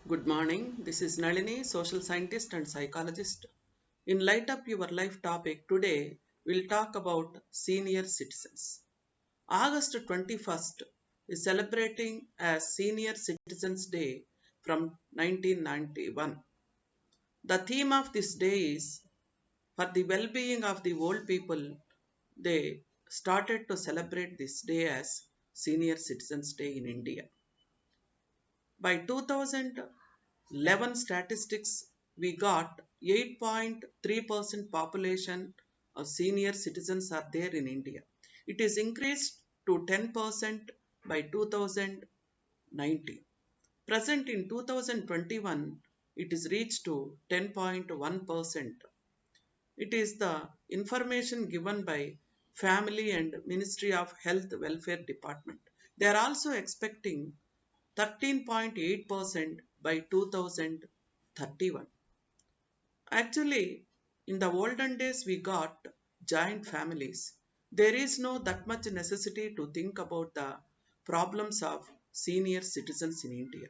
Good morning. This is Nalini, social scientist and psychologist. In Light Up Your Life topic, today we'll talk about senior citizens. August 21st is celebrating as Senior Citizens Day from 1991. The theme of this day is for the well being of the old people. They started to celebrate this day as Senior Citizens Day in India. By 2011 statistics, we got 8.3% population of senior citizens are there in India. It is increased to 10% by 2019. Present in 2021, it is reached to 10.1%. It is the information given by Family and Ministry of Health Welfare Department. They are also expecting 13.8% by 2031. Actually, in the olden days, we got giant families. There is no that much necessity to think about the problems of senior citizens in India.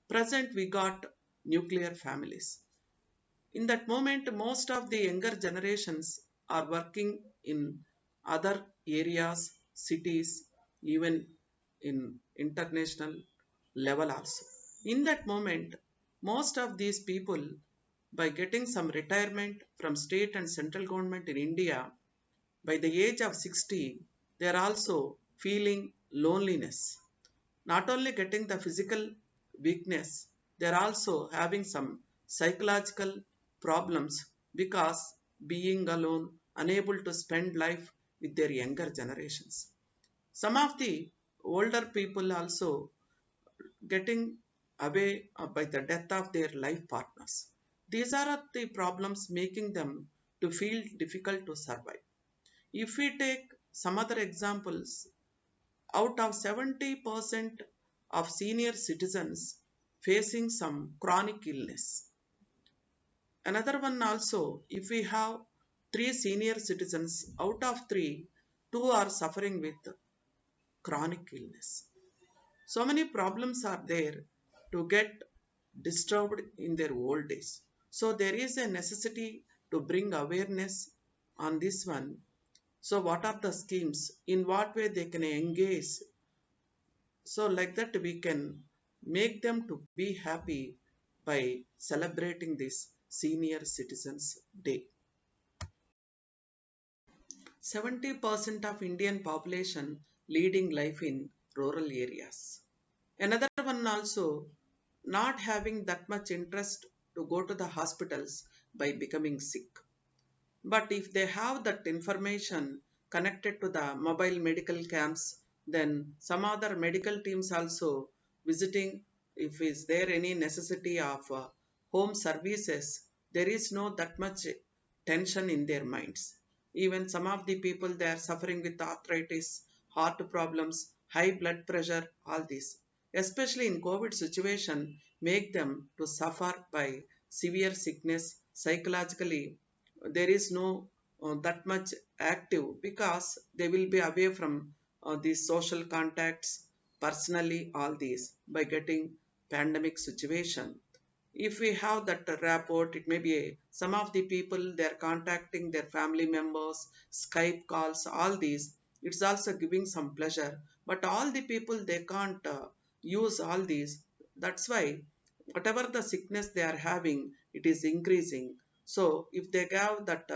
Present, we got nuclear families. In that moment, most of the younger generations are working in other areas, cities, even in international level also. In that moment, most of these people, by getting some retirement from state and central government in India, by the age of 60, they are also feeling loneliness. Not only getting the physical weakness, they are also having some psychological problems because being alone, unable to spend life with their younger generations. Some of the older people also getting away by the death of their life partners. These are the problems making them to feel difficult to survive. If we take some other examples, out of 70% of senior citizens facing some chronic illness. Another one also, if we have three senior citizens, out of three, two are suffering with chronic illness. So many problems are there to get disturbed in their old days. So there is a necessity to bring awareness on this one. So what are the schemes? In what way they can engage? So like that we can make them to be happy by celebrating this Senior Citizens Day. 70% of Indian population leading life in rural areas. Another one also not having that much interest to go to the hospitals by becoming sick. But if they have that information connected to the mobile medical camps, then some other medical teams also visiting if is there any necessity of home services, there is no that much tension in their minds. Even some of the people they are suffering with arthritis, heart problems, high blood pressure, all this. Especially in COVID situation, make them to suffer by severe sickness psychologically there is no that much active because they will be away from these social contacts personally all these by getting pandemic situation. If we have that rapport, it may be some of the people they are contacting their family members, Skype calls, all these. It's also giving some pleasure, but all the people they can't use all these. That's why whatever the sickness they are having, it is increasing. So if they have that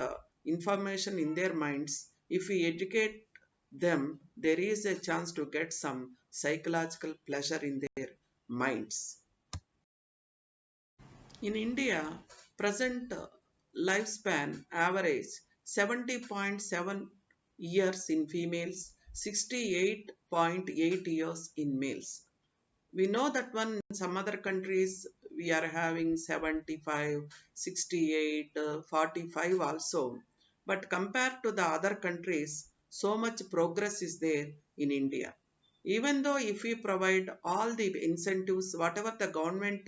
information in their minds, if we educate them, there is a chance to get some psychological pleasure in their minds. In India, present lifespan average 70.7 years in females, 68.8 years in males. We know that one in some other countries we are having 75, 68, 45 also. But compared to the other countries, so much progress is there in India. Even though if we provide all the incentives, whatever the government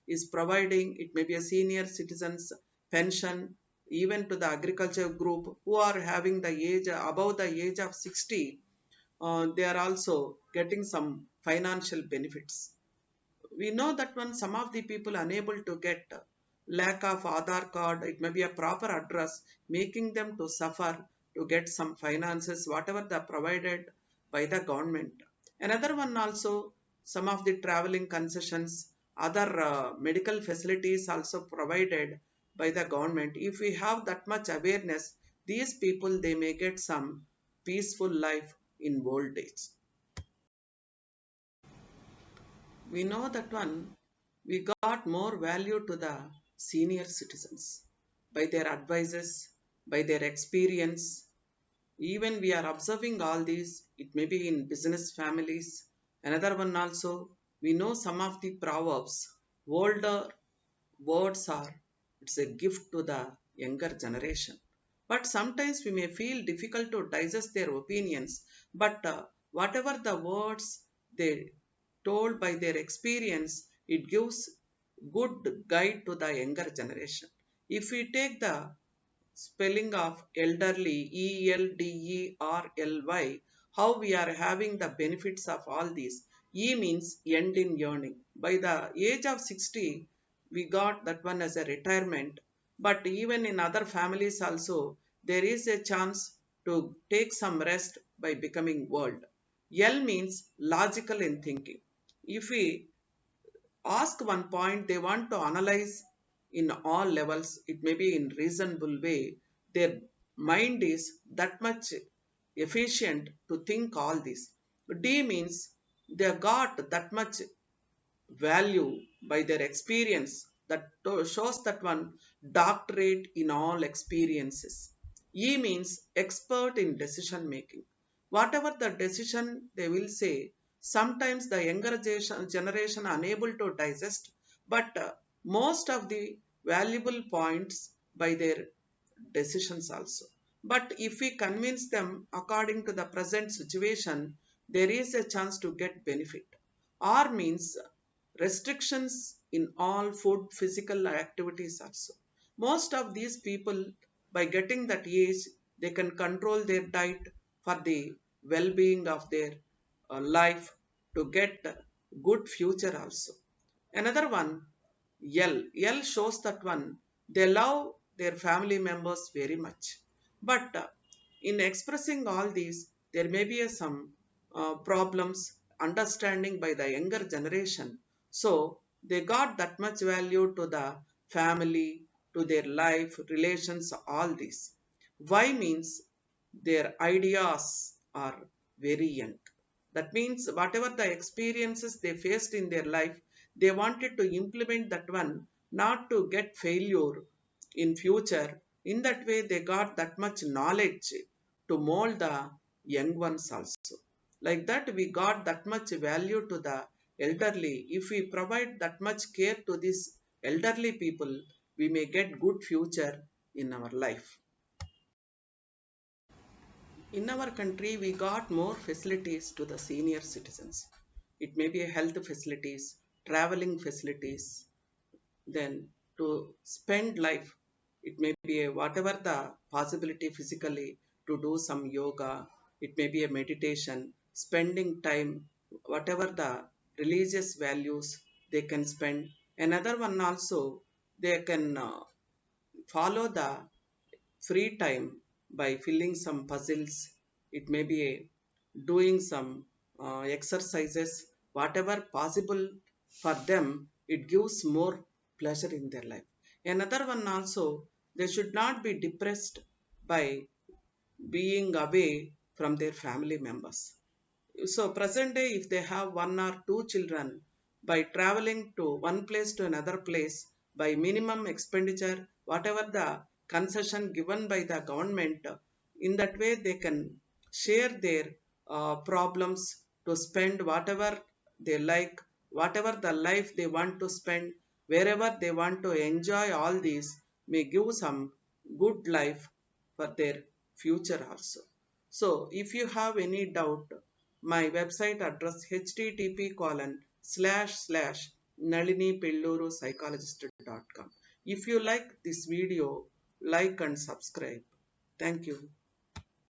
is providing, it may be a senior citizens pension, even to the agriculture group who are having the age above the age of 60, they are also getting some financial benefits. We know that when some of the people unable to get lack of Aadhaar card, it may be a proper address, making them to suffer to get some finances, whatever they are provided by the government. Another one also, some of the traveling concessions, other medical facilities also provided by the government. If we have that much awareness, these people they may get some peaceful life in old age. We know that one, we got more value to the senior citizens by their advices, by their experience. Even we are observing all these, it may be in business families. Another one also, we know some of the proverbs, older words are, it's a gift to the younger generation. But sometimes we may feel difficult to digest their opinions, but whatever the words they told by their experience, it gives good guide to the younger generation. If we take the spelling of elderly, ELDERLY, how we are having the benefits of all these. E means end in yearning. By the age of 60, we got that one as a retirement. But even in other families also, there is a chance to take some rest by becoming old. L means logical in thinking. If we ask one point, they want to analyze in all levels, it may be in reasonable way, their mind is that much efficient to think all this. D means they got that much value by their experience that shows that one doctorate in all experiences. E means expert in decision making. Whatever the decision they will say, sometimes the younger generation unable to digest, but most of the valuable points by their decisions also. But if we convince them according to the present situation, there is a chance to get benefit. R means restrictions in all food physical activities also. Most of these people by getting that age they can control their diet for the well-being of their life to get good future also. Another one, L shows that one they love their family members very much, but in expressing all these there may be some problems understanding by the younger generation. So they got that much value to the family, to their life relations, all these. Y means their ideas are very young. That means whatever the experiences they faced in their life, they wanted to implement that one, not to get failure in future. In that way, they got that much knowledge to mold the young ones also. Like that, we got that much value to the elderly. If we provide that much care to these elderly people, we may get good future in our life. In our country, we got more facilities to the senior citizens. It may be a health facilities, traveling facilities, then to spend life. It may be a, whatever the possibility physically to do some yoga. It may be a meditation, spending time, whatever the religious values they can spend. Another one also, they can follow the free time by filling some puzzles. It may be doing some exercises, whatever possible for them, it gives more pleasure in their life. Another one also, they should not be depressed by being away from their family members. So present day, if they have one or two children, by traveling to one place to another place, by minimum expenditure, whatever the concession given by the government, in that way they can share their problems to spend whatever they like, whatever the life they want to spend, wherever they want to enjoy all these, may give some good life for their future also. So if you have any doubt, my website address http colon slash slash nalinipelluru psychologist.com. If you like this video, like and subscribe. Thank you.